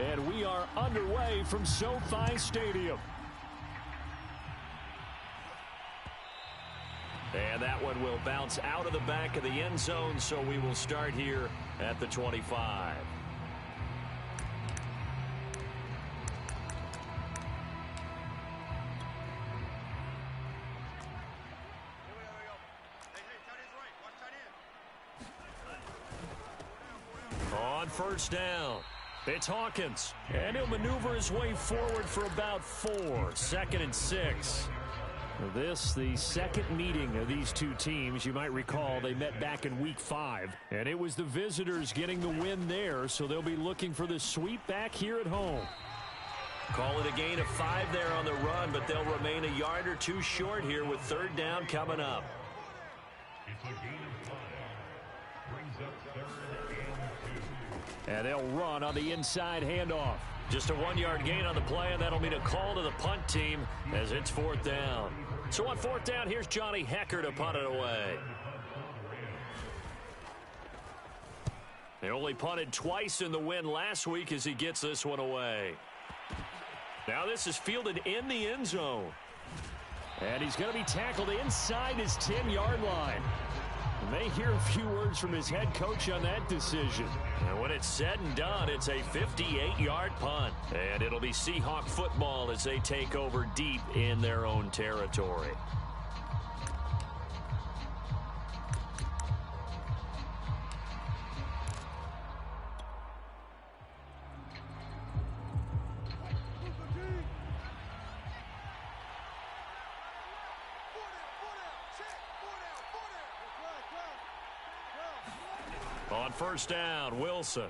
And we are underway from SoFi Stadium. And that one will bounce out of the back of the end zone, so we will start here at the 25. On first down, it's Hawkins. And he'll maneuver his way forward for about 4. 2nd and 6. This, the second meeting of these two teams. You might recall they met back in Week 5, and it was the visitors getting the win there, so they'll be looking for the sweep back here at home. Call it a gain of 5 there on the run, but they'll remain a yard or 2 short here with 3rd down coming up. It's a gain of 5. Brings up 3rd and 2. And they'll run on the inside handoff. Just a 1-yard gain on the play, and that'll mean a call to the punt team as it's 4th down. So on 4th down, here's Johnny Hecker to punt it away. They only punted twice in the win last week as he gets this one away. Now this is fielded in the end zone. And he's going to be tackled inside his 10-yard line. And they hear a few words from his head coach on that decision. And when it's said and done, it's a 58-yard punt. And it'll be Seahawk football as they take over deep in their own territory. On first down, Wilson.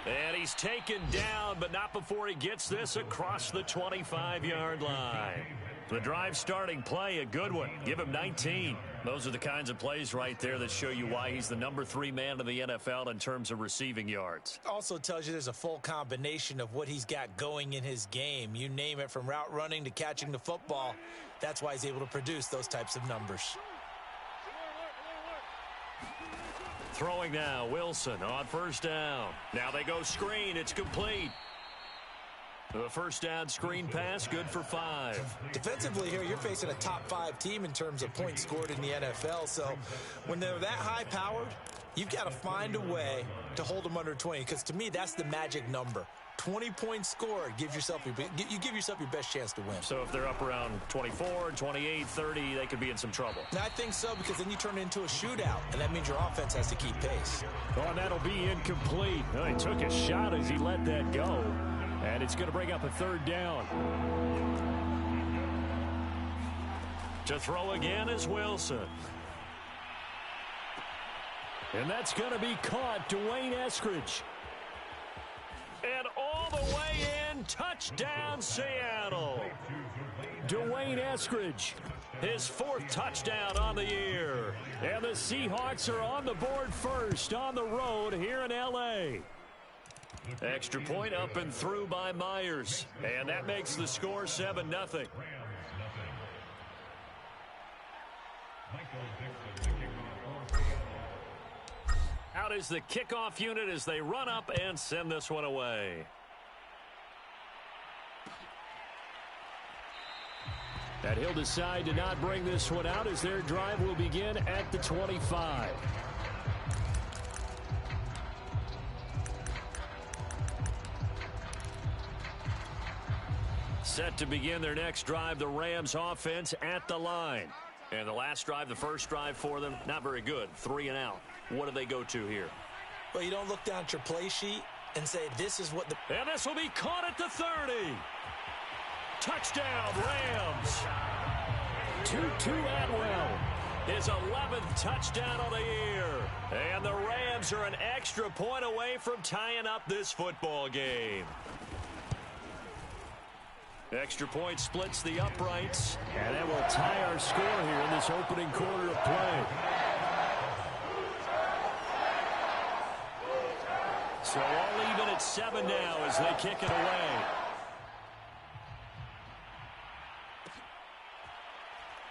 And he's taken down, but not before he gets this across the 25-yard line. The drive starting play, a good one. Give him 19. Those are the kinds of plays right there that show you why he's the number 3 man in the NFL in terms of receiving yards. Also tells you there's a full combination of what he's got going in his game. You name it, from route running to catching the football. That's why he's able to produce those types of numbers. Throwing now, Wilson on first down. Now they go screen. It's complete. The first down screen pass, good for 5. Defensively here, you're facing a top 5 team in terms of points scored in the NFL. So when they're that high-powered, you've got to find a way to hold them under 20. Because to me, that's the magic number. 20 points scored, you give yourself your best chance to win. So if they're up around 24, 28, 30, they could be in some trouble. And I think so, because then you turn it into a shootout, and that means your offense has to keep pace. Oh, and that'll be incomplete. Oh, he took a shot as he let that go, and it's going to bring up a 3rd down. To throw again is Wilson. And that's going to be caught. Dwayne Eskridge. And all the way in, touchdown Seattle. Dwayne Eskridge, his 4th touchdown on the year. And the Seahawks are on the board first on the road here in L.A. Extra point up and through by Myers. And that makes the score 7-0. Out is the kickoff unit as they run up and send this one away. And he'll decide to not bring this one out as their drive will begin at the 25. Set to begin their next drive, the Rams offense at the line. And the last drive, the first drive for them, not very good. 3 and out. What do they go to here? Well, you don't look down at your play sheet and say, this is what the... And this will be caught at the 30. Touchdown, Rams. Tutu Atwell, his 11th touchdown of the year. And the Rams are an extra point away from tying up this football game. Extra point splits the uprights. And that will tie our score here in this opening quarter of play. So all even at 7 now as they kick it away.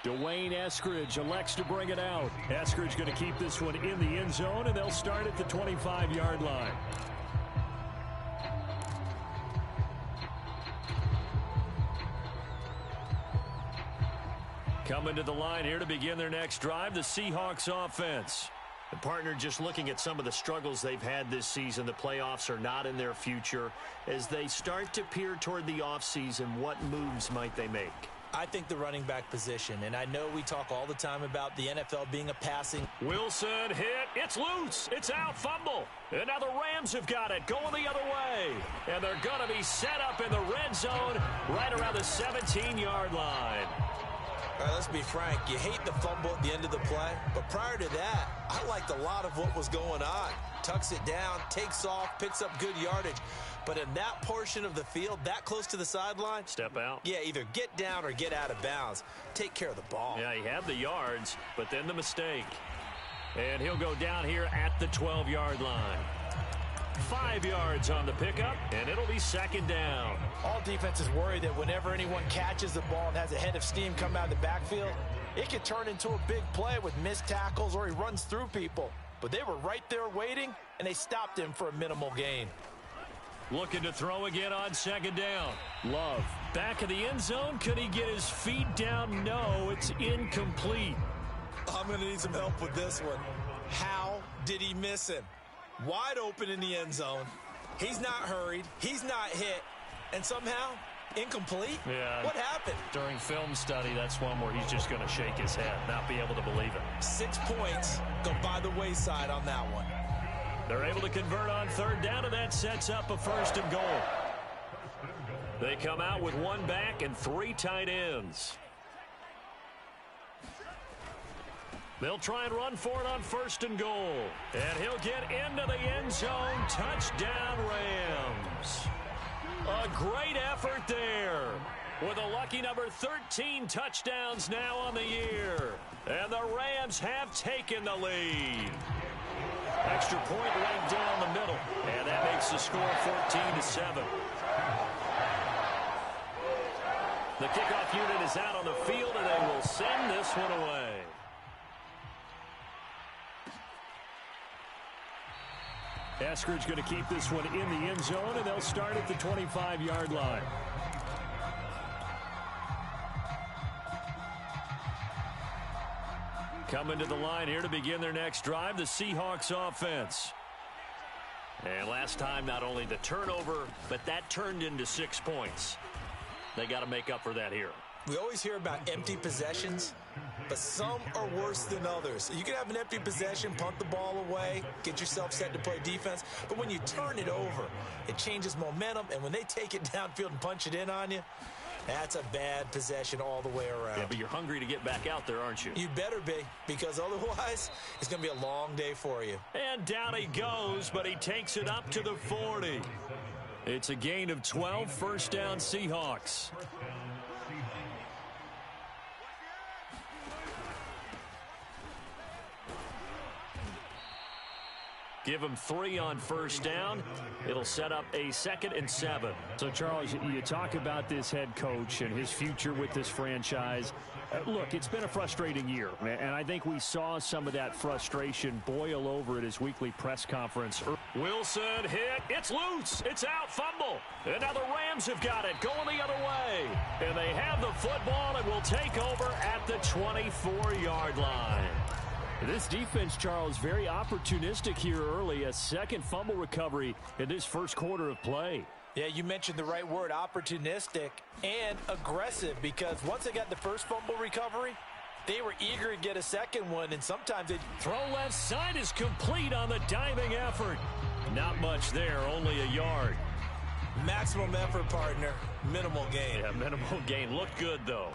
Dwayne Eskridge elects to bring it out. Eskridge going to keep this one in the end zone, and they'll start at the 25-yard line. Coming to the line here to begin their next drive, the Seahawks offense. The partner, just looking at some of the struggles they've had this season, the playoffs are not in their future. As they start to peer toward the offseason, what moves might they make? I think the running back position, and I know we talk all the time about the NFL being a passing. Wilson hit. It's loose. It's out. Fumble. And now the Rams have got it going the other way. And they're going to be set up in the red zone right around the 17-yard line. All right, let's be frank. You hate the fumble at the end of the play, but prior to that, I liked a lot of what was going on. Tucks it down, takes off, picks up good yardage. But in that portion of the field, that close to the sideline, step out. Yeah, either get down or get out of bounds. Take care of the ball. Yeah, he had the yards, but then the mistake. And he'll go down here at the 12-yard line. 5 yards on the pickup, and it'll be second down. All defenses worry that whenever anyone catches the ball and has a head of steam come out of the backfield, it can turn into a big play with missed tackles or he runs through people. But they were right there waiting, and they stopped him for a minimal gain. Looking to throw again on second down. Love, back of the end zone. Could he get his feet down? No, it's incomplete. I'm going to need some help with this one. How did he miss him? Wide open in the end zone. He's not hurried. He's not hit. And somehow, incomplete? Yeah. What happened? During film study, that's one where he's just going to shake his head, not be able to believe it. 6 points go by the wayside on that one. They're able to convert on third down, and that sets up a first and goal. They come out with one back and 3 tight ends. They'll try and run for it on first and goal. And he'll get into the end zone. Touchdown, Rams. A great effort there. With a lucky number 13 touchdowns now on the year. And the Rams have taken the lead. Extra point right down the middle. And that makes the score 14-7. The kickoff unit is out on the field, and they will send this one away. Eskridge going to keep this one in the end zone, and they'll start at the 25-yard line. Coming to the line here to begin their next drive, the Seahawks offense. And last time, not only the turnover, but that turned into 6 points. They got to make up for that here. We always hear about empty possessions, but some are worse than others. You can have an empty possession, punt the ball away, get yourself set to play defense, but when you turn it over, it changes momentum, and when they take it downfield and punch it in on you, that's a bad possession all the way around. Yeah, but you're hungry to get back out there, aren't you? You better be, because otherwise, it's going to be a long day for you. And down he goes, but he takes it up to the 40. It's a gain of 12, first down Seahawks. Give him 3 on first down. It'll set up a 2nd and 7. So, Charles, you talk about this head coach and his future with this franchise. Look, it's been a frustrating year, and I think we saw some of that frustration boil over at his weekly press conference. Wilson hit. It's loose. It's out. Fumble. And now the Rams have got it going the other way. And they have the football and will take over at the 24-yard line. This defense, Charles, very opportunistic here early. A second fumble recovery in this first quarter of play. Yeah, you mentioned the right word, opportunistic and aggressive, because once they got the first fumble recovery, they were eager to get a second one, and sometimes they throw left side is complete on the diving effort. Not much there, only a yard. Maximum effort, partner. Minimal gain. Yeah, minimal gain. Looked good, though.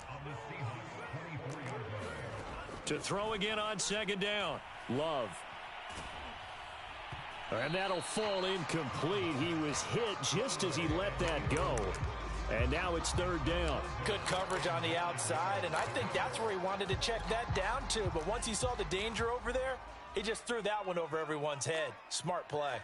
To throw again on second down. Love. And that'll fall incomplete. He was hit just as he let that go. And now it's third down. Good coverage on the outside, and I think that's where he wanted to check that down to. But once he saw the danger over there, he just threw that one over everyone's head. Smart play.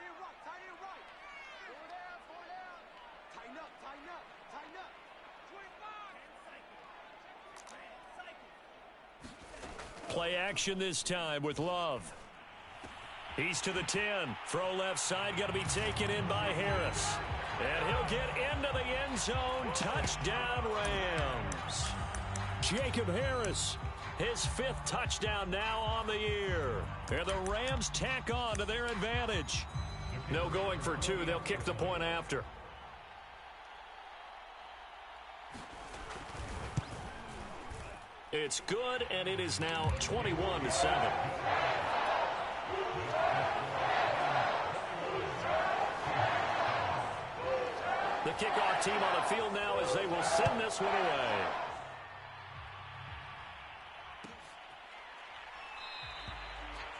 Play action this time with Love. He's to the 10. Throw left side, going to be taken in by Harris. And he'll get into the end zone. Touchdown, Rams. Jacob Harris His 5th touchdown now on the year. And the Rams tack on to their advantage. No going for 2. They'll kick the point after. It's good, and it is now 21-7. The kickoff team on the field now as they will send this one away.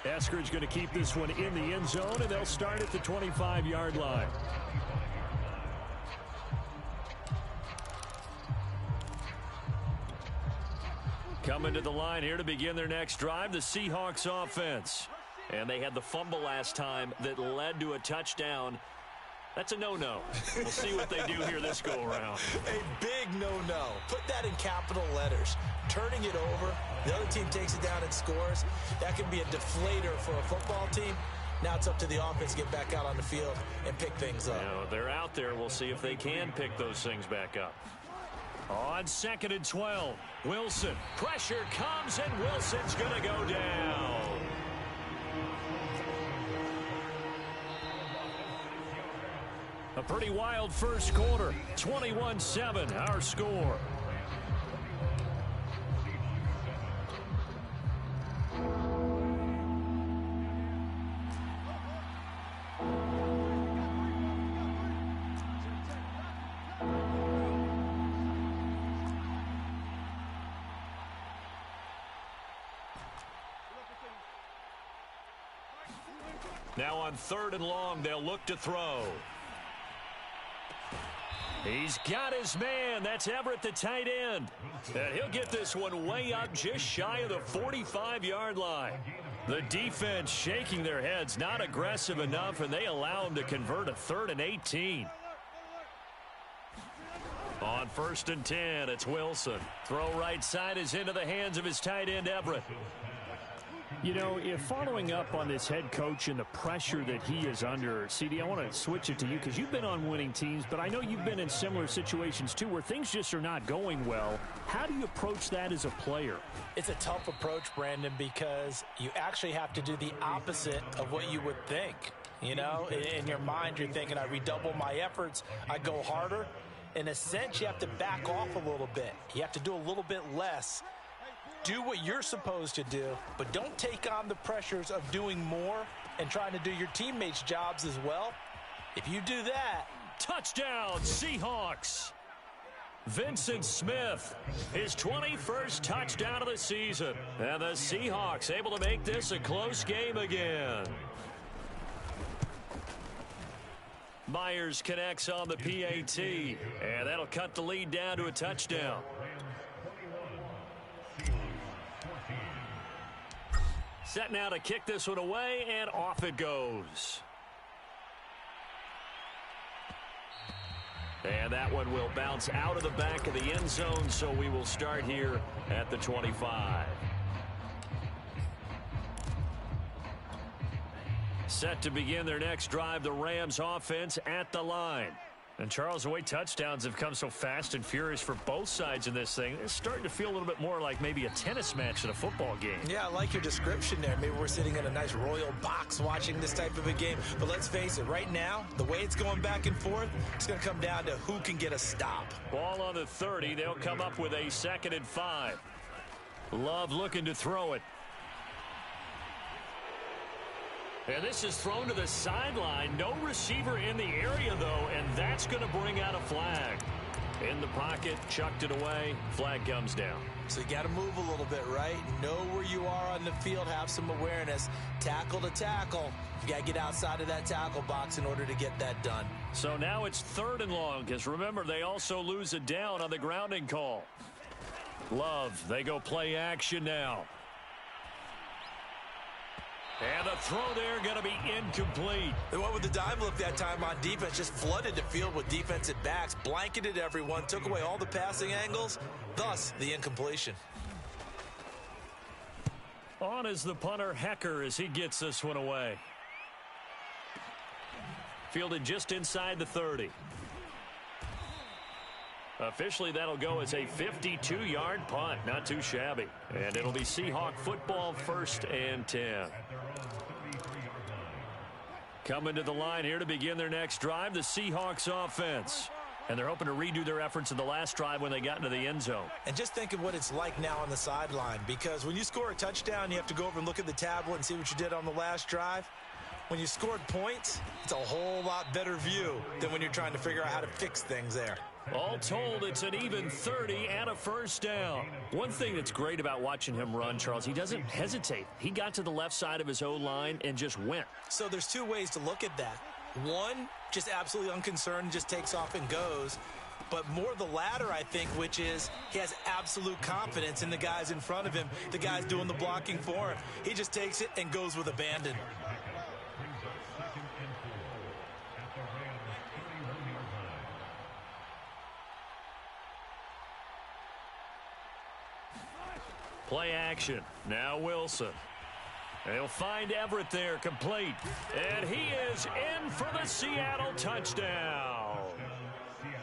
Eskridge going to keep this one in the end zone, and they'll start at the 25-yard line. Coming to the line here to begin their next drive, the Seahawks offense. And they had the fumble last time that led to a touchdown. That's a no-no. We'll see what they do here this go-around. A big no-no. Put that in capital letters. Turning it over, the other team takes it down and scores. That can be a deflator for a football team. Now it's up to the offense to get back out on the field and pick things up. They're out there. We'll see if they can pick those things back up. On 2nd and 12, Wilson. Pressure comes, and Wilson's going to go down. A pretty wild first quarter. 21-7, our score. Now on 3rd and long, they'll look to throw. He's got his man. That's Everett, the tight end. And he'll get this one way up just shy of the 45-yard line. The defense shaking their heads, not aggressive enough, and they allow him to convert a 3rd and 18. On 1st and 10, it's Wilson. Throw right side is into the hands of his tight end, Everett. You know, if following up on this head coach and the pressure that he is under, CD, I want to switch it to you because you've been on winning teams, but I know you've been in similar situations too where things just are not going well. How do you approach that as a player? It's a tough approach, Brandon, because you actually have to do the opposite of what you would think. You know, in your mind, you're thinking, I redouble my efforts, I go harder. In a sense, you have to back off a little bit. You have to do a little bit less. Do what you're supposed to do, but don't take on the pressures of doing more and trying to do your teammates' jobs as well. If you do that, touchdown, Seahawks. Vincent Smith, his 21st touchdown of the season. And the Seahawks able to make this a close game again. Myers connects on the PAT, and that'll cut the lead down to a touchdown. Set now to kick this one away, and off it goes. And that one will bounce out of the back of the end zone, so we will start here at the 25. Set to begin their next drive, the Rams offense at the line. And, Charles, the way touchdowns have come so fast and furious for both sides in this thing, it's starting to feel a little bit more like maybe a tennis match than a football game. Yeah, I like your description there. Maybe we're sitting in a nice royal box watching this type of a game. But let's face it, right now, the way it's going back and forth, it's going to come down to who can get a stop. Ball on the 30. They'll come up with a 2nd and 5. Love looking to throw it. And this is thrown to the sideline. No receiver in the area, though, and that's going to bring out a flag. In the pocket, chucked it away. Flag comes down. So you got to move a little bit, right? Know where you are on the field. Have some awareness. Tackle to tackle. You got to get outside of that tackle box in order to get that done. So now it's 3rd and long, because remember, they also lose it down on the grounding call. Love, they go play action now. And the throw there going to be incomplete. They went with the dime look that time on defense. Just flooded the field with defensive backs. Blanketed everyone. Took away all the passing angles. Thus, the incompletion. On is the punter, Hecker, as he gets this one away. Fielded just inside the 30. Officially, that'll go as a 52-yard punt. Not too shabby. And it'll be Seahawk football, 1st and 10. Coming to the line here to begin their next drive, the Seahawks offense. And they're hoping to redo their efforts in the last drive when they got into the end zone. And just think of what it's like now on the sideline, because when you score a touchdown, you have to go over and look at the tablet and see what you did on the last drive. When you scored points, it's a whole lot better view than when you're trying to figure out how to fix things there. All told, it's an even 30 and a 1st down. One thing that's great about watching him run, Charles, he doesn't hesitate. He got to the left side of his O-line and just went. So there's two ways to look at that. One, just absolutely unconcerned, just takes off and goes. But more the latter, I think, which is he has absolute confidence in the guys in front of him, the guys doing the blocking for him. He just takes it and goes with abandon. Play action. Now Wilson. They'll find Everett there, complete. And he is in for the Seattle touchdown.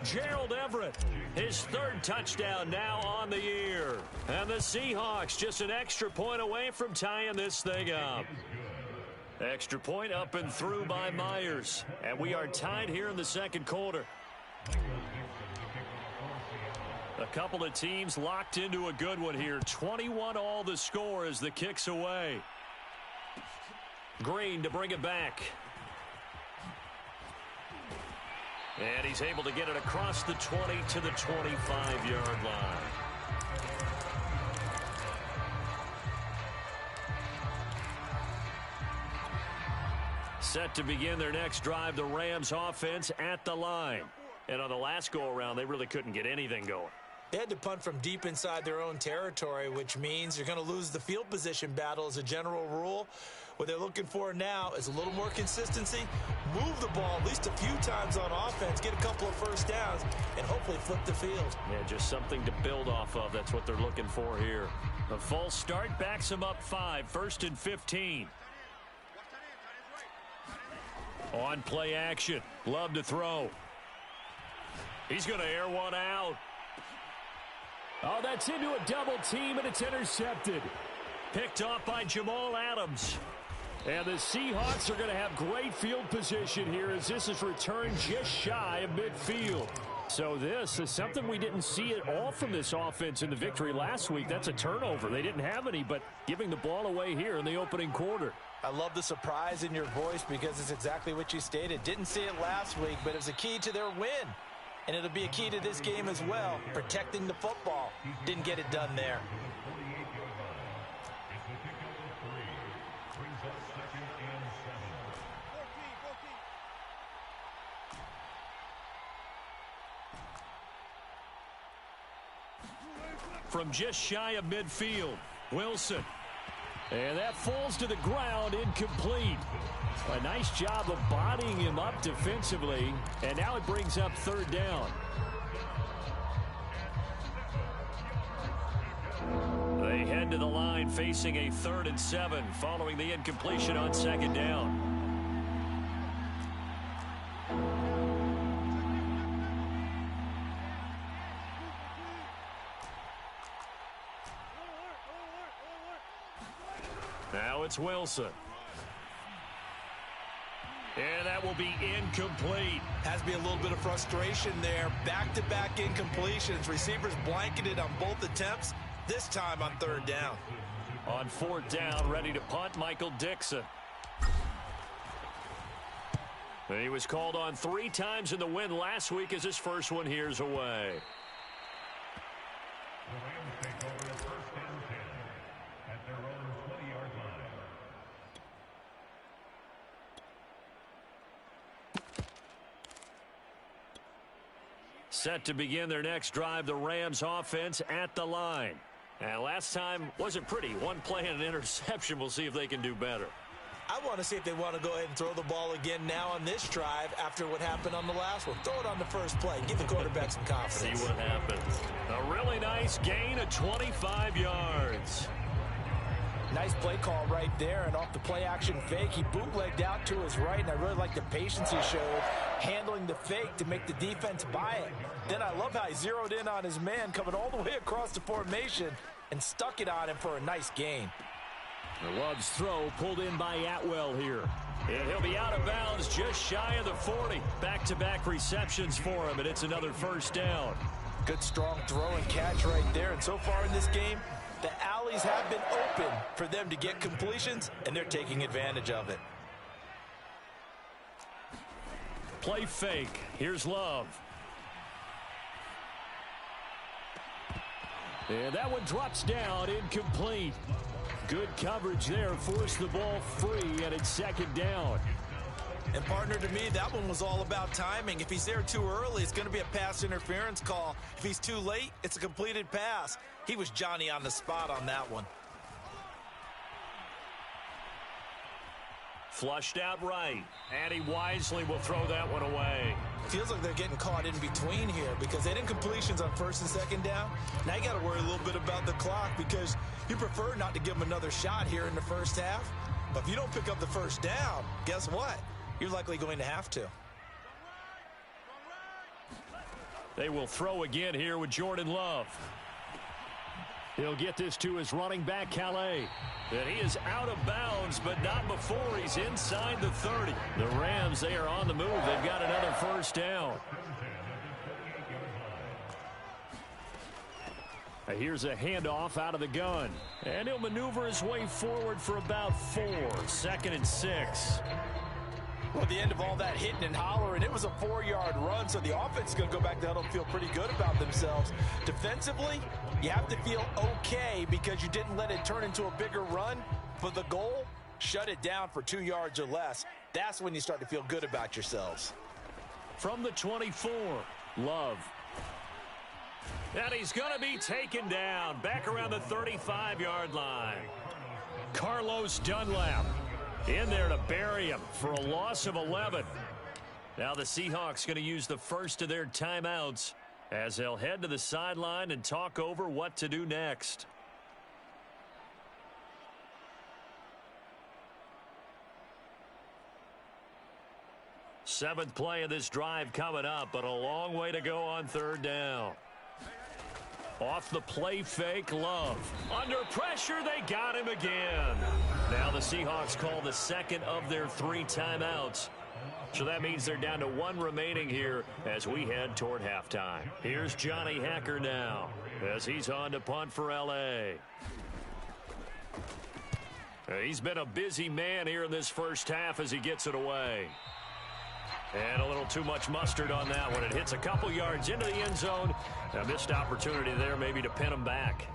Gerald Everett, his 3rd touchdown now on the year. And the Seahawks just an extra point away from tying this thing up. Extra point up and through by Myers. And we are tied here in the 2nd quarter. A couple of teams locked into a good one here. 21-all the score as the kick's away. Green to bring it back. And he's able to get it across the 20 to the 25-yard line. Set to begin their next drive, the Rams offense at the line. And on the last go-around, they really couldn't get anything going. They had to punt from deep inside their own territory, which means you're going to lose the field position battle as a general rule. What they're looking for now is a little more consistency, move the ball at least a few times on offense, get a couple of 1st downs, and hopefully flip the field. Yeah, just something to build off of. That's what they're looking for here. The false start backs them up 5, 1st and 15. On play action. Love to throw. He's going to air one out. Oh, that's into a double team, and it's intercepted. Picked off by Jamal Adams. And the Seahawks are going to have great field position here as this is returned just shy of midfield. So this is something we didn't see at all from this offense in the victory last week. That's a turnover. They didn't have any, but giving the ball away here in the opening quarter. I love the surprise in your voice because it's exactly what you stated. Didn't see it last week, but it was a key to their win. And it'll be a key to this game as well, protecting the football. Didn't get it done there. From just shy of midfield, Wilson. And that falls to the ground, incomplete. A nice job of bodying him up defensively, and now it brings up 3rd down. They head to the line facing a 3rd and 7 following the incompletion on 2nd down. Now it's Wilson. And that will be incomplete. Has to be a little bit of frustration there. Back-to-back incompletions. Receivers blanketed on both attempts, this time on 3rd down. On 4th down, ready to punt, Michael Dixon. He was called on 3 times in the win last week as his first one here's away. The Rams take over 1st and 10 at their own 20-yard line. Set to begin their next drive, the Rams offense at the line. And last time wasn't pretty. One play and an interception. We'll see if they can do better. I want to see if they want to go ahead and throw the ball again now on this drive after what happened on the last one. Throw it on the first play. Give the quarterback some confidence. See what happens. A really nice gain of 25 yards. Nice play call right there, and off the play-action fake, he bootlegged out to his right, and I really like the patience he showed, handling the fake to make the defense buy it. Then I love how he zeroed in on his man, coming all the way across the formation, and stuck it on him for a nice gain. The Love's throw pulled in by Atwell here. And he'll be out of bounds just shy of the 40. Back-to-back receptions for him, and it's another first down. Good strong throw and catch right there, and so far in this game, the alleys have been open for them to get completions, and they're taking advantage of it. Play fake. Here's Love. And that one drops down, incomplete. Good coverage there, forced the ball free, and it's second down. And partner, to me, that one was all about timing. If he's there too early, it's going to be a pass interference call. If he's too late, it's a completed pass. He was Johnny on the spot on that one. Flushed out right, and he wisely will throw that one away. Feels like they're getting caught in between here because they didn't incompletions on first and second down. Now you got to worry a little bit about the clock because you prefer not to give them another shot here in the first half. But if you don't pick up the first down, guess what? You're likely going to have to. They will throw again here with Jordan Love. He'll get this to his running back, Calais. And he is out of bounds, but not before he's inside the 30. The Rams, they are on the move. They've got another first down. Here's a handoff out of the gun. And he'll maneuver his way forward for about 4. 2nd and 6. Well, at the end of all that hitting and hollering, it was a 4-yard run, so the offense is going to go back to huddle and feel pretty good about themselves. Defensively, you have to feel okay because you didn't let it turn into a bigger run. For the goal, shut it down for 2 yards or less. That's when you start to feel good about yourselves. From the 24, Love. And he's going to be taken down back around the 35-yard line. Carlos Dunlap in there to bury him for a loss of 11. Now the Seahawks going to use the first of their timeouts as they'll head to the sideline and talk over what to do next. Seventh play of this drive coming up, but a long way to go on third down. Off the play fake, Love. Under pressure, they got him again. Now the Seahawks call the second of their 3 timeouts. So that means they're down to 1 remaining here as we head toward halftime. Here's Johnny Hacker now as he's on to punt for L.A. He's been a busy man here in this first half as he gets it away. And a little too much mustard on that one. It hits a couple yards into the end zone. A missed opportunity there maybe to pin him back.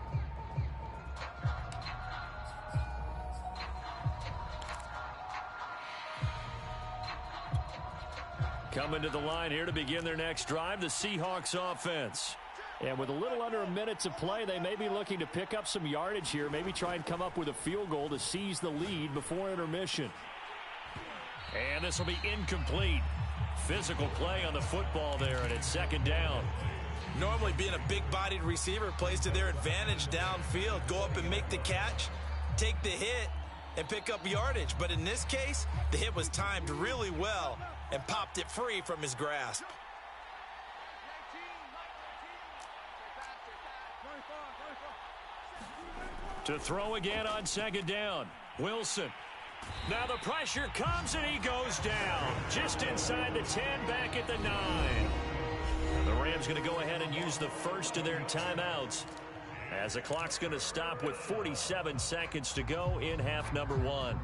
Coming to the line here to begin their next drive, the Seahawks offense. And with a little under a minute to play, they may be looking to pick up some yardage here, maybe try and come up with a field goal to seize the lead before intermission. And this will be incomplete. Physical play on the football there, and it's second down. Normally being a big-bodied receiver plays to their advantage downfield. Go up and make the catch, take the hit, and pick up yardage. But in this case, the hit was timed really well and popped it free from his grasp. To throw again on second down, Wilson. Now the pressure comes and he goes down. Just inside the 10, back at the 9. The Rams going to go ahead and use the first of their timeouts as the clock's going to stop with 47 seconds to go in half number 1.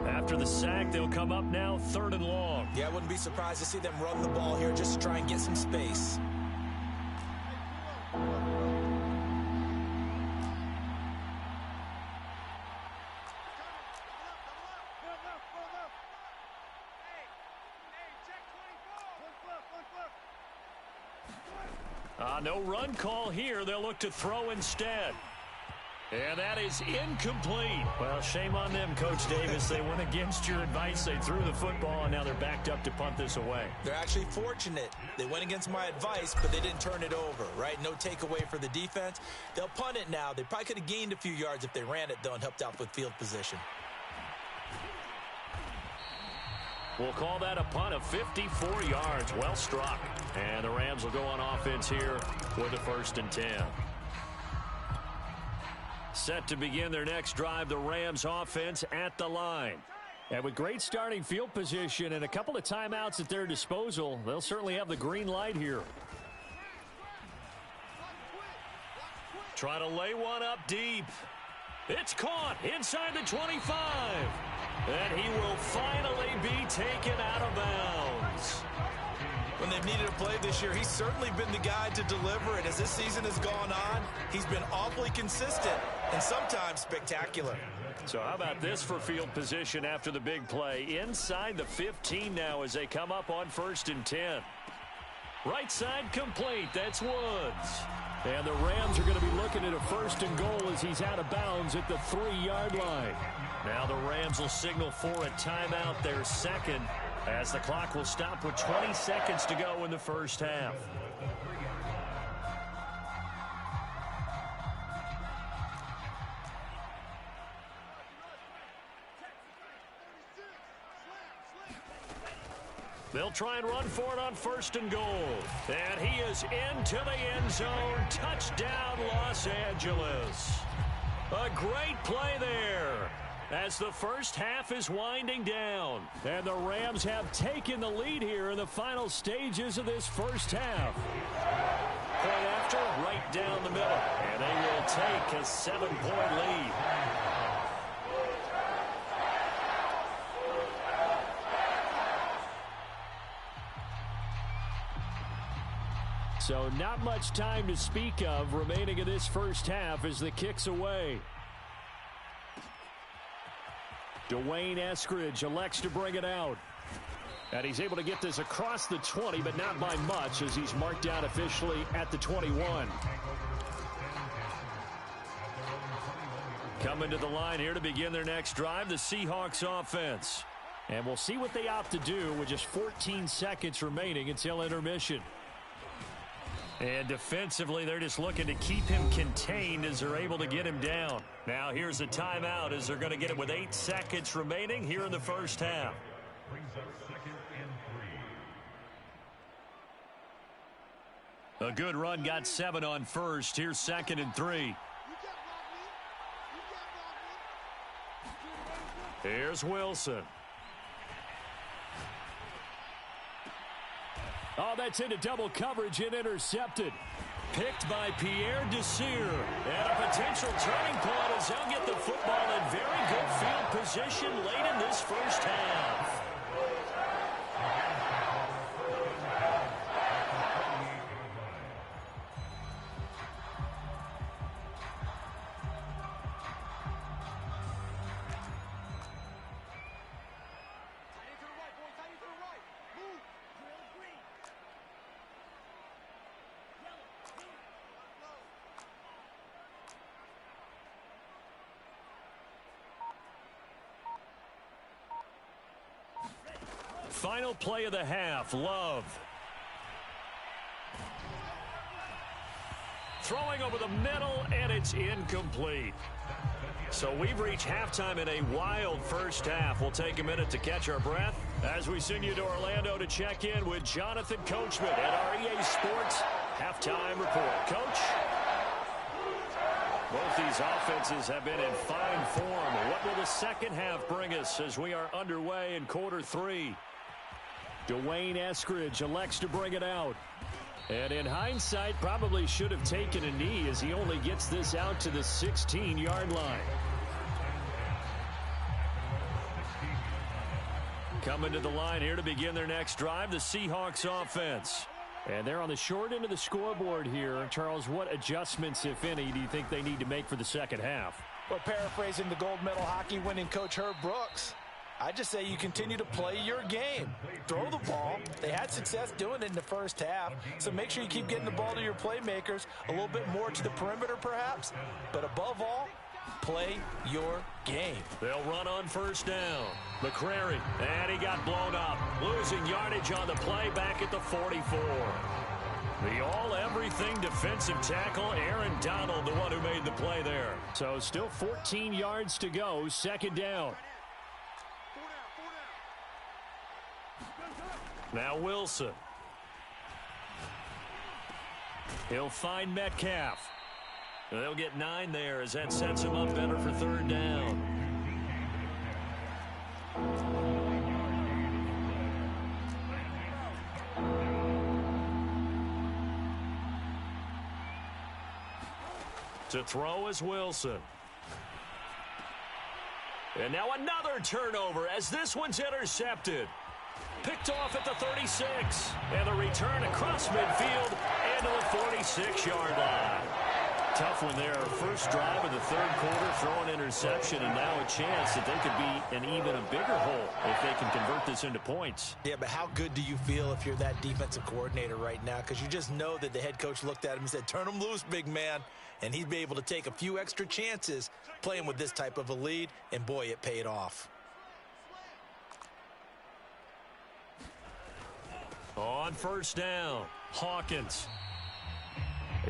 After the sack, they'll come up now 3rd and long. Yeah, I wouldn't be surprised to see them run the ball here just to try and get some space. No run call here. They'll look to throw instead. And that is incomplete. Well, shame on them, Coach Davis. They went against your advice. They threw the football, and now they're backed up to punt this away. They're actually fortunate. They went against my advice, but they didn't turn it over, right? No takeaway for the defense. They'll punt it now. They probably could have gained a few yards if they ran it, though, and helped out with field position. We'll call that a punt of 54 yards. Well struck. And the Rams will go on offense here with a 1st and 10. Set to begin their next drive, the Rams offense at the line. And with great starting field position and a couple of timeouts at their disposal, they'll certainly have the green light here. Try to lay one up deep. It's caught inside the 25. And he will finally be taken out of bounds. When they've needed a play this year, he's certainly been the guy to deliver it. As this season has gone on, he's been awfully consistent and sometimes spectacular. So how about this for field position after the big play? Inside the 15 now as they come up on 1st and 10. Right side complete. That's Woods. And the Rams are going to be looking at a 1st and goal as he's out of bounds at the 3-yard line. Now the Rams will signal for a timeout, their second, as the clock will stop with 20 seconds to go in the first half. They'll try and run for it on 1st and goal. And he is into the end zone. Touchdown, Los Angeles. A great play there as the first half is winding down. And the Rams have taken the lead here in the final stages of this first half. Point after, right down the middle. And they will take a 7-point lead. So not much time to speak of remaining in this first half as the kick's away. Dwayne Eskridge elects to bring it out. And he's able to get this across the 20, but not by much as he's marked out officially at the 21. Coming to the line here to begin their next drive, the Seahawks offense. And we'll see what they opt to do with just 14 seconds remaining until intermission. And defensively, they're just looking to keep him contained as they're able to get him down. Now here's a timeout as they're going to get it with 8 seconds remaining here in the first half. Brings up 2nd and 3. A good run got 7 on first. Here's 2nd and 3. Here's Wilson. Oh, that's into double coverage and intercepted. Picked by Pierre Desir. And a potential turning point as they'll get the football in very good field position late in this first half. Final play of the half, Love. Throwing over the middle, and it's incomplete. So we've reached halftime in a wild first half. We'll take a minute to catch our breath as we send you to Orlando to check in with Jonathan Coachman at our EA Sports Halftime Report. Coach? Both these offenses have been in fine form. What will the second half bring us as we are underway in quarter 3? Dwayne Eskridge elects to bring it out. And in hindsight, probably should have taken a knee as he only gets this out to the 16-yard line. Coming to the line here to begin their next drive, the Seahawks offense. And they're on the short end of the scoreboard here. Charles, what adjustments, if any, do you think they need to make for the second half? Well, paraphrasing the gold medal hockey winning coach Herb Brooks, I just say you continue to play your game. Throw the ball. They had success doing it in the first half, so make sure you keep getting the ball to your playmakers, a little bit more to the perimeter perhaps, but above all, play your game. They'll run on first down. McCrary, and he got blown up. Losing yardage on the play back at the 44. The all-everything defensive tackle, Aaron Donald, the one who made the play there. So still 14 yards to go, second down. Now Wilson. He'll find Metcalf. They'll get 9 there as that sets him up better for third down. To throw is Wilson. And now another turnover as this one's intercepted. Picked off at the 36. And the return across midfield and to the 46-yard line. Tough one there. First drive of the third quarter, throw an interception, and now a chance that they could be in even a bigger hole if they can convert this into points. Yeah, but how good do you feel if you're that defensive coordinator right now? Because you just know that the head coach looked at him and said, turn him loose, big man. And he'd be able to take a few extra chances playing with this type of a lead, and boy, it paid off. On first down, Hawkins.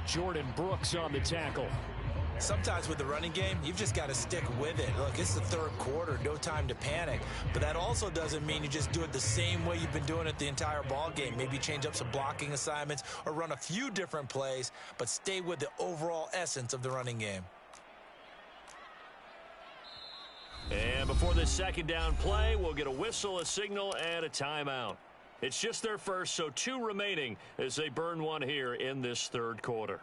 Jordan Brooks on the tackle. Sometimes with the running game, you've just got to stick with it. Look, it's the third quarter, no time to panic. But that also doesn't mean you just do it the same way you've been doing it the entire ball game. Maybe change up some blocking assignments or run a few different plays, but stay with the overall essence of the running game. And before the second down play, we'll get a whistle, a signal, and a timeout. It's just their first, so 2 remaining as they burn one here in this third quarter.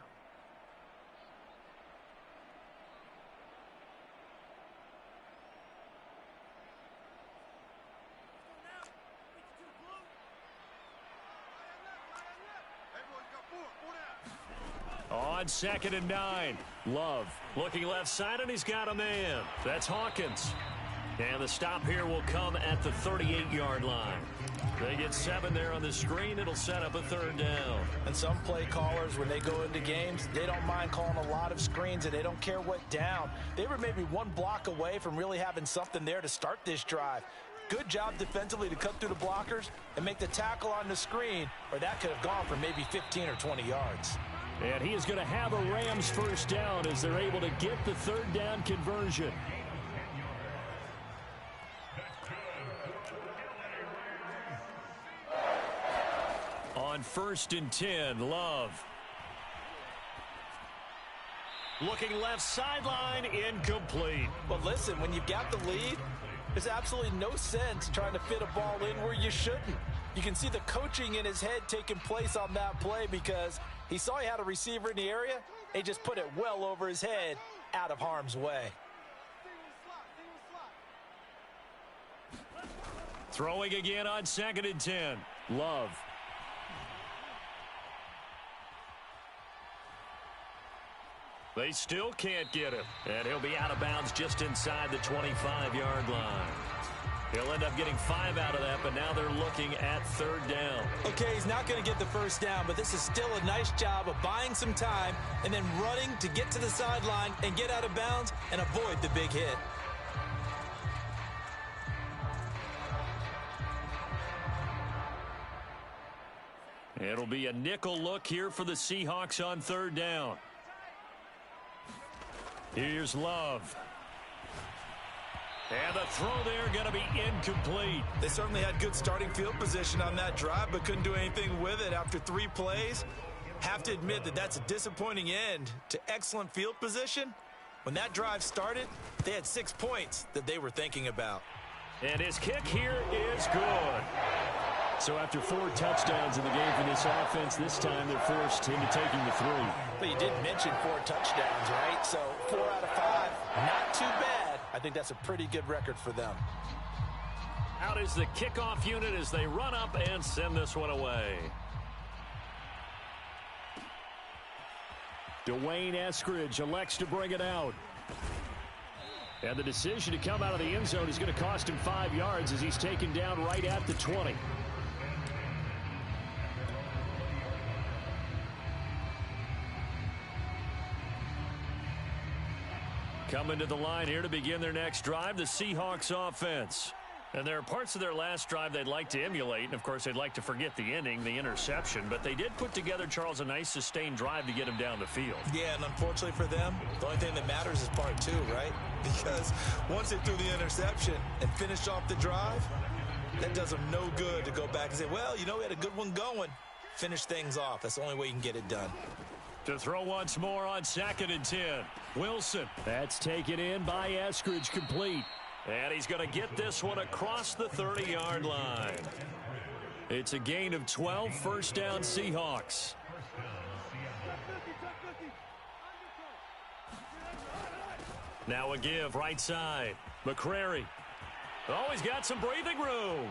On 2nd and 9, Love looking left side, and he's got a man. That's Hawkins. And the stop here will come at the 38-yard line. They get 7 there on the screen. It'll set up a third down. And some play callers, when they go into games, they don't mind calling a lot of screens, and they don't care what down. They were maybe 1 block away from really having something there to start this drive. Good job defensively to cut through the blockers and make the tackle on the screen, or that could have gone for maybe 15 or 20 yards. And he is going to have a Rams first down as they're able to get the third down conversion. On 1st and 10, Love. Looking left sideline, incomplete. But listen, when you've got the lead, there's absolutely no sense trying to fit a ball in where you shouldn't. You can see the coaching in his head taking place on that play because he saw he had a receiver in the area. He just put it well over his head out of harm's way. Throwing again on 2nd and 10. Love. They still can't get him. And he'll be out of bounds just inside the 25-yard line. He'll end up getting 5 out of that, but now they're looking at third down. Okay, he's not going to get the first down, but this is still a nice job of buying some time and then running to get to the sideline and get out of bounds and avoid the big hit. It'll be a nickel look here for the Seahawks on third down. Here's Love. And the throw there going to be incomplete. They certainly had good starting field position on that drive, but couldn't do anything with it after 3 plays. Have to admit that that's a disappointing end to excellent field position. When that drive started, they had 6 points that they were thinking about. And his kick here is good. So after 4 touchdowns in the game for this offense, this time they're forced into taking the 3. But you did mention 4 touchdowns, right? So 4 out of 5, not too bad. I think that's a pretty good record for them. Out is the kickoff unit as they run up and send this one away. Dwayne Eskridge elects to bring it out. And the decision to come out of the end zone is going to cost him 5 yards as he's taken down right at the 20. Coming to the line here to begin their next drive, the Seahawks offense. And there are parts of their last drive they'd like to emulate. And, of course, they'd like to forget the ending, the interception. But they did put together, Charles, a nice sustained drive to get him down the field. Yeah, and unfortunately for them, the only thing that matters is part two, right? Because once they threw the interception and finished off the drive, that does them no good to go back and say, well, you know, we had a good one going. Finish things off. That's the only way you can get it done. To throw once more on 2nd and 10. Wilson. That's taken in by Eskridge, complete. And he's going to get this one across the 30-yard line. It's a gain of 12, first down Seahawks. Now a give, right side. McCrary. Oh, he's got some breathing room.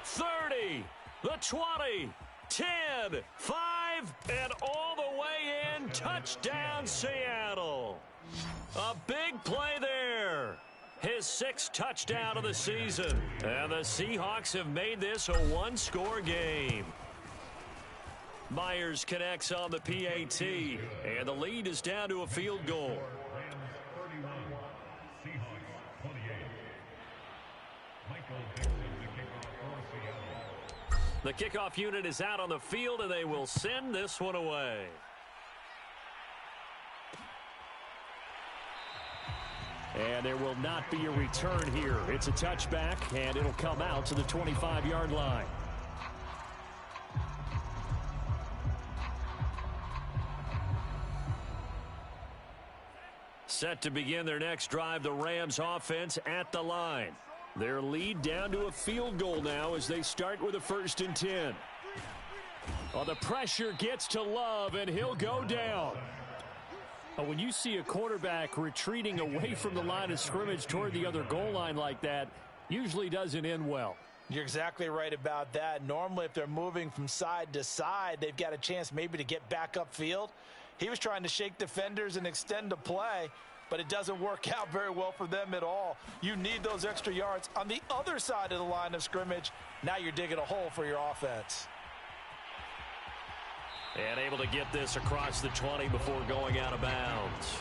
30, the 20, 10, 5, and all the way in. Touchdown, Seattle. A big play there. His 6th touchdown of the season. And the Seahawks have made this a one-score game. Myers connects on the PAT, and the lead is down to a field goal. The kickoff unit is out on the field, and they will send this one away. And there will not be a return here. It's a touchback, and it'll come out to the 25-yard line. Set to begin their next drive, the Rams offense at the line. Their lead down to a field goal now as they start with a 1st and 10. Oh, the pressure gets to Love, and he'll go down. When you see a quarterback retreating away from the line of scrimmage toward the other goal line like that, usually doesn't end well. You're exactly right about that. Normally, if they're moving from side to side, they've got a chance maybe to get back upfield. He was trying to shake defenders and extend the play, but it doesn't work out very well for them at all. You need those extra yards on the other side of the line of scrimmage. Now you're digging a hole for your offense. And able to get this across the 20 before going out of bounds.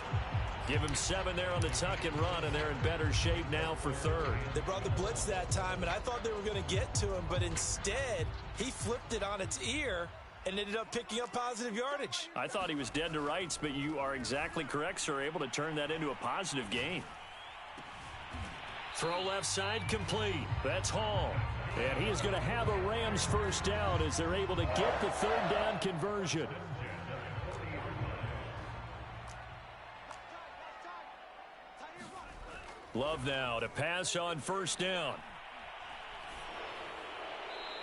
Give him 7 there on the tuck and run, and they're in better shape now for 3rd. They brought the blitz that time, and I thought they were going to get to him, but instead he flipped it on its ear and ended up picking up positive yardage. I thought he was dead to rights, but you are exactly correct, sir. Able to turn that into a positive gain. Throw left side complete. That's Hall. And he is going to have a Rams 1st down as they're able to get the 3rd down conversion. Love now to pass on 1st down.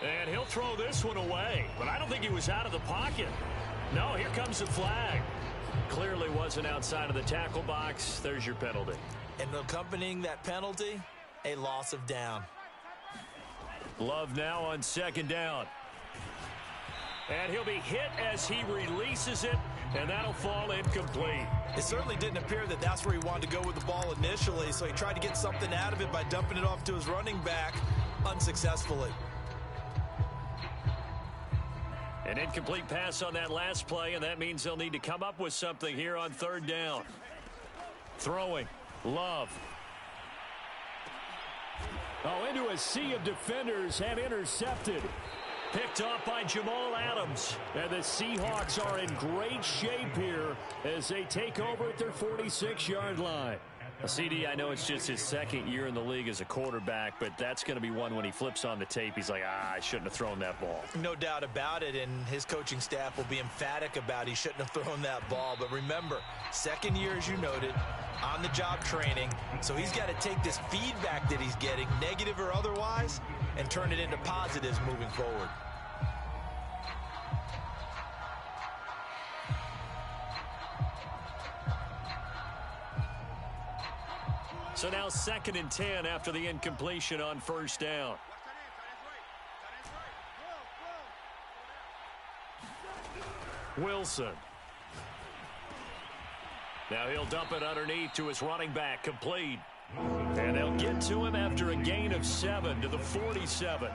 And he'll throw this one away, but I don't think he was out of the pocket. No, here comes the flag. Clearly wasn't outside of the tackle box. There's your penalty. And accompanying that penalty, a loss of down. Love now on 2nd down. And he'll be hit as he releases it, and that'll fall incomplete. It certainly didn't appear that that's where he wanted to go with the ball initially, so he tried to get something out of it by dumping it off to his running back unsuccessfully. An incomplete pass on that last play, and that means they'll need to come up with something here on 3rd down. Throwing. Love. Oh, into a sea of defenders and intercepted. Picked off by Jamal Adams. And the Seahawks are in great shape here as they take over at their 46-yard line. CD, I know it's just his 2nd year in the league as a quarterback, but that's going to be one when he flips on the tape. He's like, I shouldn't have thrown that ball. No doubt about it, and his coaching staff will be emphatic about he shouldn't have thrown that ball. But remember, 2nd year, as you noted, on-the-job training. So he's got to take this feedback that he's getting, negative or otherwise, and turn it into positives moving forward. So now 2nd and 10 after the incompletion on 1st down. Wilson. Now he'll dump it underneath to his running back. Complete. And they'll get to him after a gain of 7 to the 47.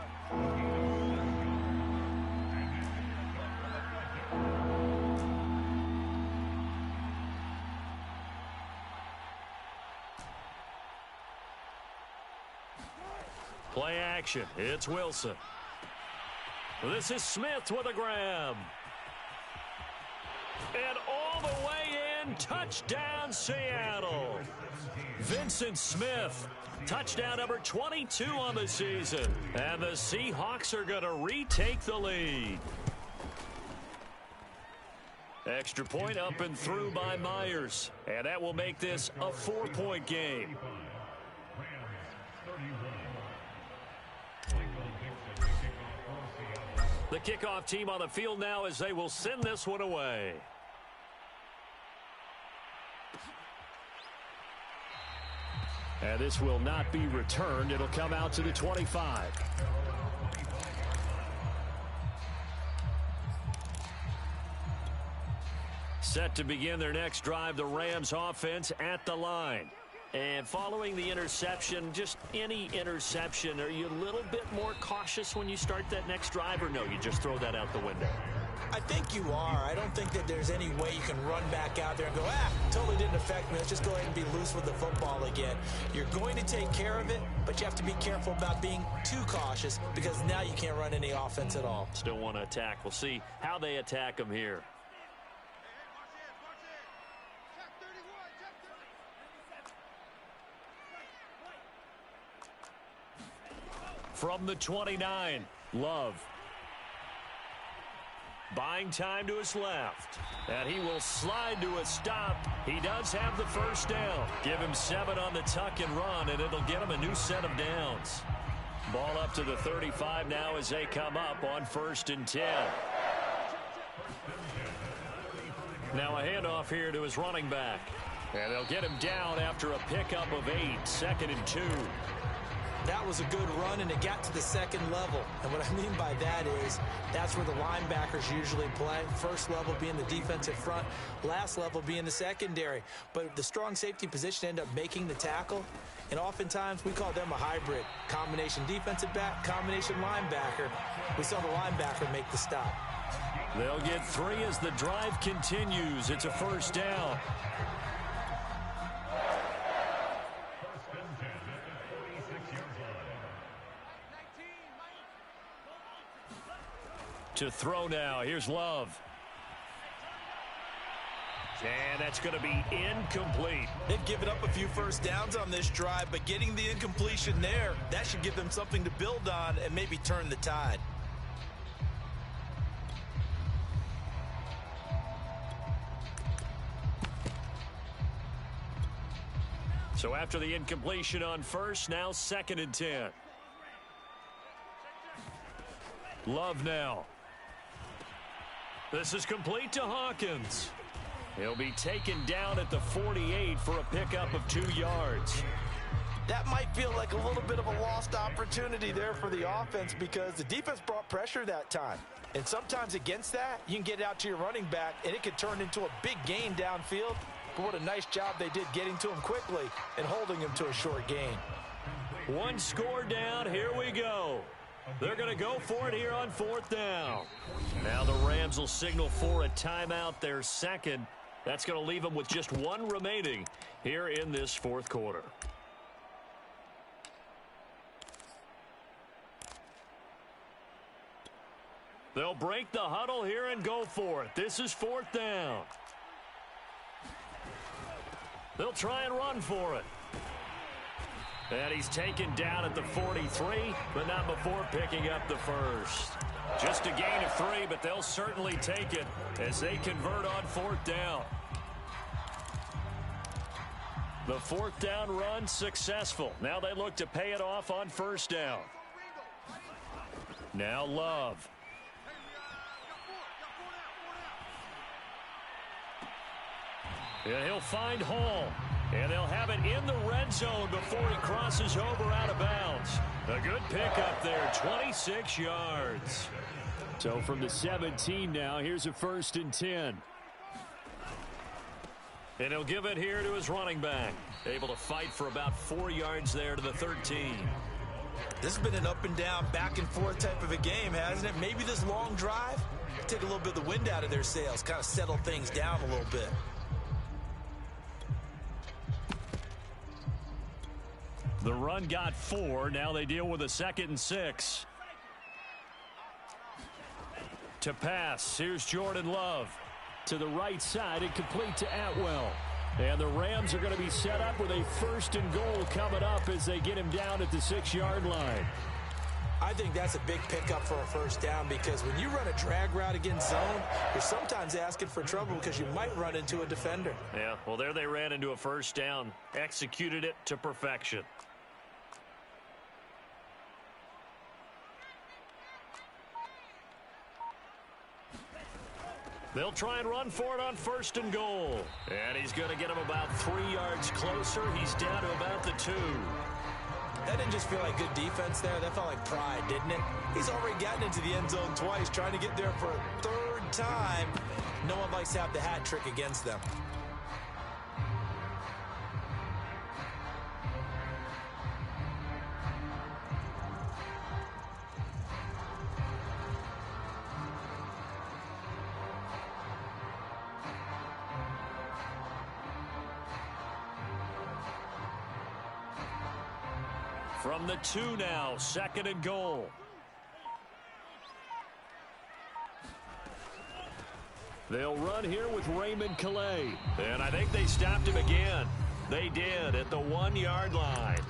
Play action. It's Wilson. This is Smith with a grab. And all the way in, touchdown Seattle. Vincent Smith, touchdown number 22 on the season. And the Seahawks are going to retake the lead. Extra point up and through by Myers. And that will make this a 4-point game. The kickoff team on the field now as they will send this one away. And this will not be returned. It'll come out to the 25. Set to begin their next drive, the Rams offense at the line. And following the interception, just any interception, are you a little bit more cautious when you start that next drive, or no, you just throw that out the window? I think you are. I don't think that there's any way you can run back out there and go, totally didn't affect me. Let's just go ahead and be loose with the football again. You're going to take care of it, but you have to be careful about being too cautious because now you can't run any offense at all. Still want to attack. We'll see how they attack them here. From the 29, Love. Buying time to his left. And he will slide to a stop. He does have the first down. Give him 7 on the tuck and run, and it'll get him a new set of downs. Ball up to the 35 now as they come up on 1st and 10. Now a handoff here to his running back. And they'll get him down after a pickup of 8, 2nd and 2. That was a good run, and it got to the second level. And what I mean by that is that's where the linebackers usually play. First level being the defensive front, last level being the secondary. But the strong safety position ended up making the tackle, and oftentimes we call them a hybrid. Combination defensive back, combination linebacker. We saw the linebacker make the stop. They'll get 3 as the drive continues. It's a first down. To throw now. Here's Love. And that's going to be incomplete. They've given up a few first downs on this drive, but getting the incompletion there, that should give them something to build on and maybe turn the tide. So after the incompletion on first, now 2nd and 10. Love now. This is complete to Hawkins. He'll be taken down at the 48 for a pickup of 2 yards. That might feel like a little bit of a lost opportunity there for the offense because the defense brought pressure that time. And sometimes against that, you can get out to your running back, and it could turn into a big gain downfield. But what a nice job they did getting to him quickly and holding him to a short gain. 1 score down. Here we go. They're going to go for it here on 4th down. Now the Rams will signal for a timeout, their second. That's going to leave them with just 1 remaining here in this 4th quarter. They'll break the huddle here and go for it. This is 4th down. They'll try and run for it. And he's taken down at the 43, but not before picking up the first. Just a gain of 3, but they'll certainly take it as they convert on 4th down. The 4th down run successful. Now they look to pay it off on 1st down. Now Love. And he'll find Hall. And they'll have it in the red zone before he crosses over out of bounds. A good pickup there, 26 yards. So from the 17 now, here's a 1st and 10. And he'll give it here to his running back. Able to fight for about 4 yards there to the 13. This has been an up and down, back and forth type of a game, hasn't it? Maybe this long drive, take a little bit of the wind out of their sails, kind of settle things down a little bit. The run got 4. Now they deal with a 2nd and 6. To pass, here's Jordan Love. To the right side, and complete to Atwell. And the Rams are going to be set up with a 1st and goal coming up as they get him down at the 6-yard line. I think that's a big pickup for a first down, because when you run a drag route against zone, you're sometimes asking for trouble because you might run into a defender. Yeah, well, there they ran into a first down. Executed it to perfection. They'll try and run for it on 1st and goal. And he's going to get him about 3 yards closer. He's down to about the 2. That didn't just feel like good defense there. That felt like pride, didn't it? He's already gotten into the end zone twice, trying to get there for a 3rd time. No one likes to have the hat trick against them. From the 2 now, 2nd and goal. They'll run here with Raymond Calais. And I think they stopped him again. They did at the 1-yard line.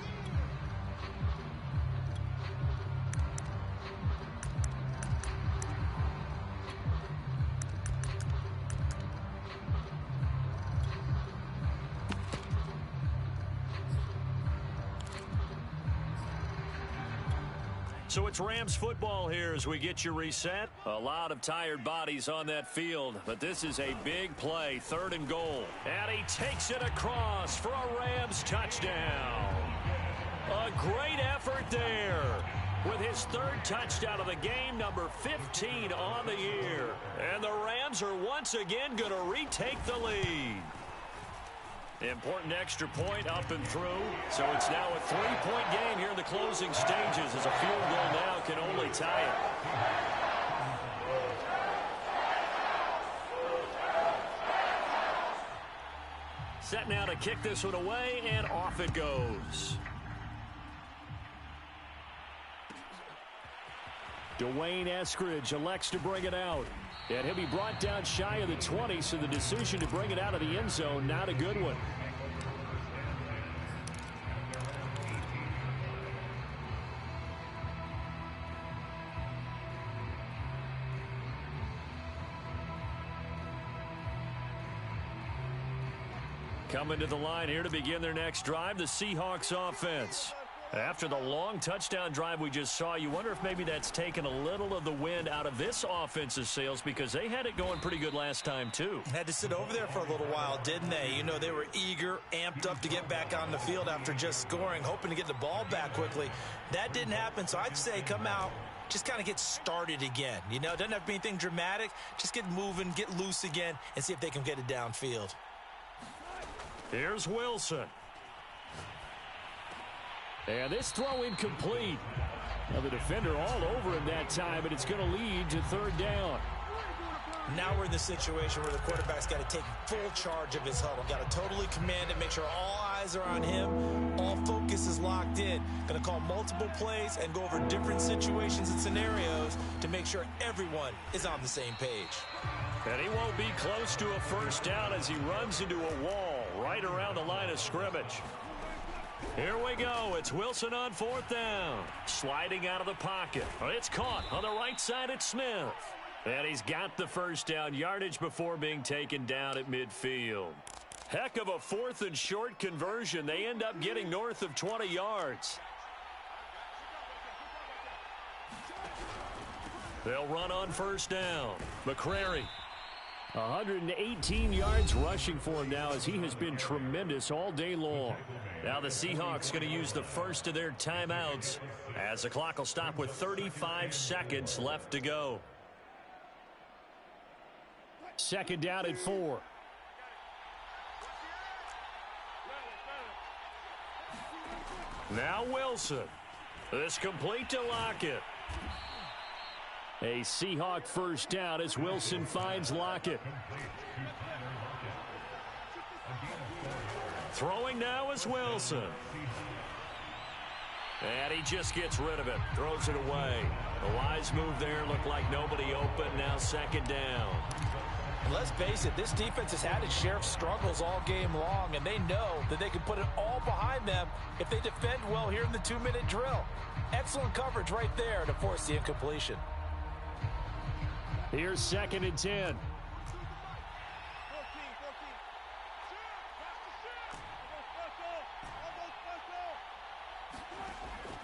So it's Rams football here as we get you reset. A lot of tired bodies on that field, but this is a big play, 3rd and goal. And he takes it across for a Rams touchdown. A great effort there with his 3rd touchdown of the game, number 15 on the year. And the Rams are once again going to retake the lead. Important extra point up and through. So it's now a 3-point game here in the closing stages, as a field goal now can only tie it. Set now to kick this one away, and off it goes. Dwayne Eskridge elects to bring it out. And he'll be brought down shy of the 20, so the decision to bring it out of the end zone, not a good one. Coming to the line here to begin their next drive, the Seahawks offense. After the long touchdown drive we just saw, you wonder if maybe that's taken a little of the wind out of this offensive sails, because they had it going pretty good last time too. Had to sit over there for a little while, didn't they? You know, they were eager, amped up to get back on the field after just scoring, hoping to get the ball back quickly. That didn't happen, so I'd say come out, just kind of get started again. You know, it doesn't have to be anything dramatic. Just get moving, get loose again, and see if they can get it downfield. Here's Wilson. And this throw incomplete. Now the defender all over him that time, and it's going to lead to 3rd down. Now we're in the situation where the quarterback's got to take full charge of his huddle. Got to totally command it, make sure all eyes are on him. All focus is locked in. Going to call multiple plays and go over different situations and scenarios to make sure everyone is on the same page. And he won't be close to a 1st down as he runs into a wall right around the line of scrimmage. Here we go. It's Wilson on 4th down. Sliding out of the pocket. It's caught on the right side at Smith. And he's got the 1st down yardage before being taken down at midfield. Heck of a 4th and short conversion. They end up getting north of 20 yards. They'll run on 1st down. McCrary. 118 yards rushing for him now, as he has been tremendous all day long. Now the Seahawks going to use the first of their timeouts as the clock will stop with 35 seconds left to go. 2nd down at 4. Now Wilson. This complete to Lockett. A Seahawk first down as Wilson finds Lockett. Throwing now is Wilson. And he just gets rid of it. Throws it away. The wise move there. Looked like nobody open. Now second down. And let's face it, this defense has had its share of struggles all game long, and they know that they can put it all behind them if they defend well here in the 2-minute drill. Excellent coverage right there to force the incompletion. Here's 2nd and 10.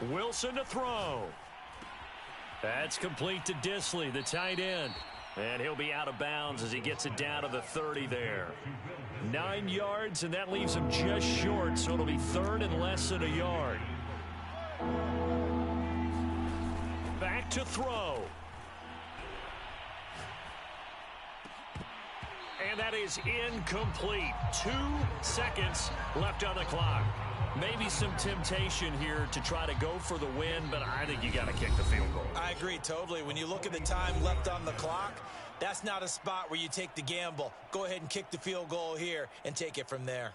Wilson to throw. That's complete to Disley, the tight end. And he'll be out of bounds as he gets it down to the 30 there. 9 yards, and that leaves him just short, so it'll be 3rd and less than a yard. Back to throw. And that is incomplete. 2 seconds left on the clock. Maybe some temptation here to try to go for the win, but I think you got to kick the field goal. I agree totally. When you look at the time left on the clock, that's not a spot where you take the gamble. Go ahead and kick the field goal here and take it from there.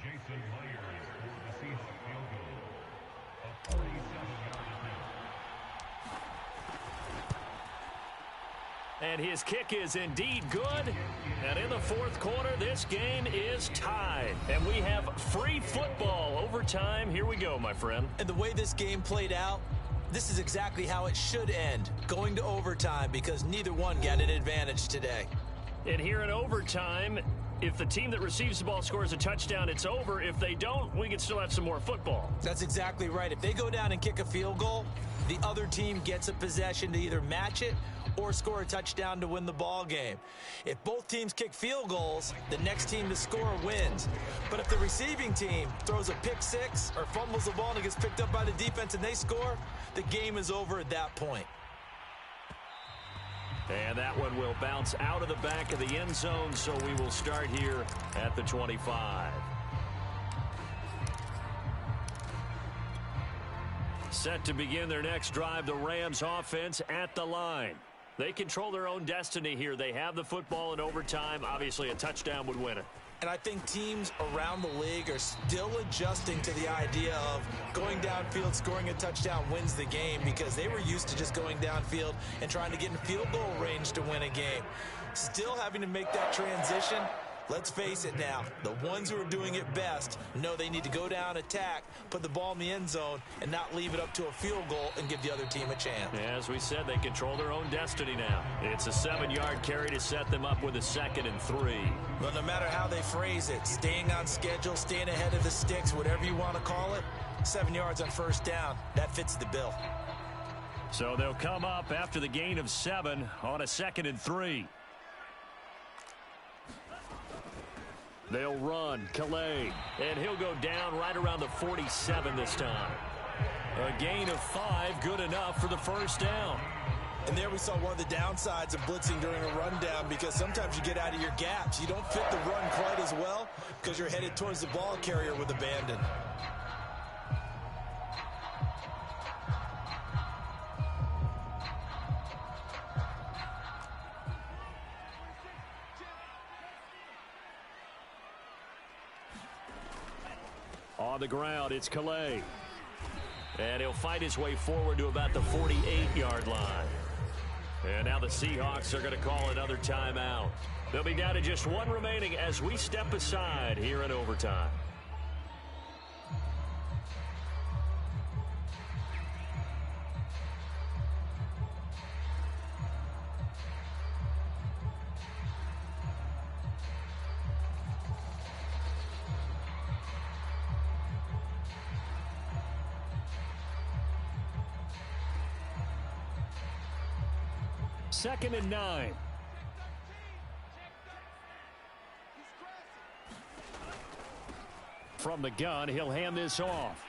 Jason Myers for the Seahawks field goal. A 47-yard attempt. And his kick is indeed good. And in the 4th quarter, this game is tied. And we have free football overtime. Here we go, my friend. And the way this game played out, this is exactly how it should end, going to overtime, because neither one got an advantage today. And here in overtime, if the team that receives the ball scores a touchdown, it's over. If they don't, we can still have some more football. That's exactly right. If they go down and kick a field goal, the other team gets a possession to either match it or score a touchdown to win the ball game. If both teams kick field goals, the next team to score wins. But if the receiving team throws a pick six or fumbles the ball and it gets picked up by the defense and they score, the game is over at that point. And that one will bounce out of the back of the end zone, so we will start here at the 25. Set to begin their next drive, the Rams offense at the line. They control their own destiny here. They have the football in overtime. Obviously, a touchdown would win it. And I think teams around the league are still adjusting to the idea of going downfield, scoring a touchdown wins the game, because they were used to just going downfield and trying to get in field goal range to win a game. Still having to make that transition. Let's face it now, the ones who are doing it best know they need to go down, attack, put the ball in the end zone, and not leave it up to a field goal and give the other team a chance. As we said, they control their own destiny now. It's a 7-yard carry to set them up with a 2nd and 3. But no matter how they phrase it, staying on schedule, staying ahead of the sticks, whatever you want to call it, 7 yards on first down, that fits the bill. So they'll come up after the gain of 7 on a 2nd and 3. They'll run, Calais, and he'll go down right around the 47 this time. A gain of 5, good enough for the first down. And there we saw one of the downsides of blitzing during a rundown, because sometimes you get out of your gaps. You don't fit the run quite as well because you're headed towards the ball carrier with abandon. On the ground, it's Calais. And he'll fight his way forward to about the 48-yard line. And now the Seahawks are going to call another timeout. They'll be down to just 1 remaining as we step aside here in overtime. Second and 9. From the gun, he'll hand this off.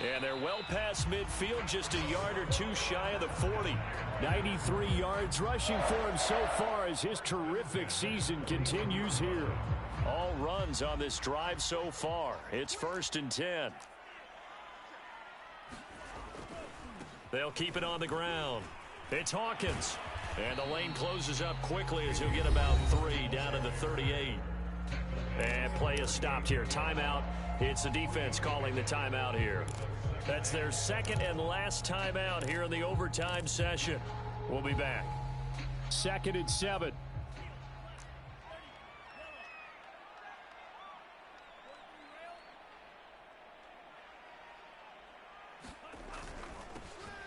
And they're well past midfield, just a yard or two shy of the 40. 93 yards rushing for him so far as his terrific season continues here. All runs on this drive so far. It's 1st and 10. They'll keep it on the ground. It's Hawkins. And the lane closes up quickly as he'll get about 3 down to the 38. And play is stopped here. Timeout. It's the defense calling the timeout here. That's their second and last timeout here in the overtime session. We'll be back. 2nd and 7.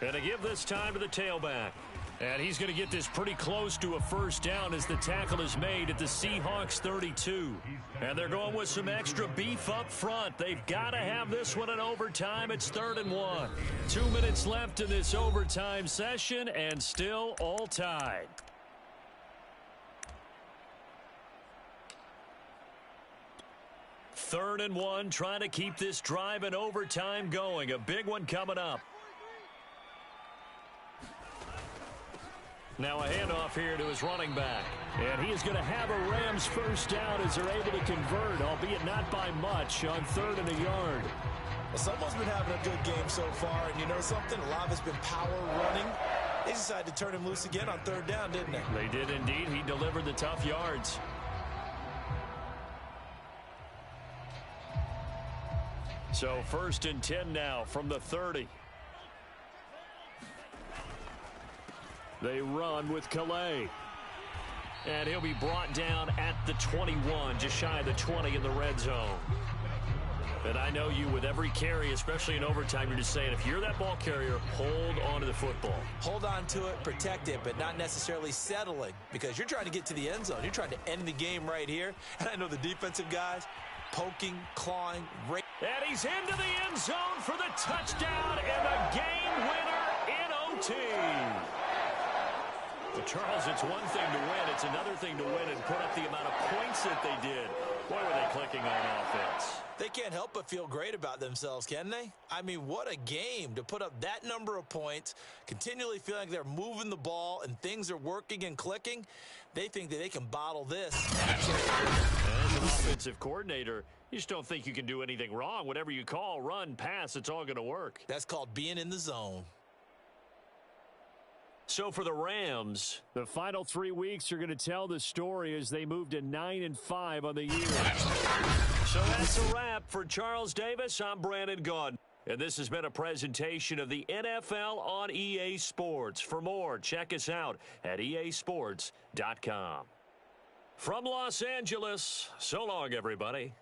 And to give this time to the tailback. And he's going to get this pretty close to a first down as the tackle is made at the Seahawks 32. And they're going with some extra beef up front. They've got to have this one in overtime. It's 3rd and 1. 2 minutes left in this overtime session and still all tied. Third and 1, trying to keep this drive in overtime going. A big one coming up. Now a handoff here to his running back. And he is going to have a Rams first down as they're able to convert, albeit not by much, on 3rd and a yard. Well, someone's been having a good game so far, and you know something? A lot of it's been power running. They decided to turn him loose again on 3rd down, didn't they? They did indeed. He delivered the tough yards. So 1st and 10 now from the 30. They run with Calais. And he'll be brought down at the 21, just shy of the 20 in the red zone. And I know you, with every carry, especially in overtime, you're just saying, if you're that ball carrier, hold on to the football. Hold on to it, protect it, but not necessarily settling, because you're trying to get to the end zone. You're trying to end the game right here. And I know the defensive guys, poking, clawing, and he's into the end zone for the touchdown and the game winner in OT. Well, Charles, it's one thing to win. It's another thing to win and put up the amount of points that they did. Boy, were they clicking on offense. They can't help but feel great about themselves, can they? I mean, what a game to put up that number of points, continually feeling like they're moving the ball and things are working and clicking. They think that they can bottle this. As an offensive coordinator, you just don't think you can do anything wrong. Whatever you call, run, pass, it's all going to work. That's called being in the zone. So for the Rams, the final 3 weeks are going to tell the story as they move to 9-5 on the year. So that's a wrap for Charles Davis. I'm Brandon Gaudin. And this has been a presentation of the NFL on EA Sports. For more, check us out at easports.com. From Los Angeles, so long, everybody.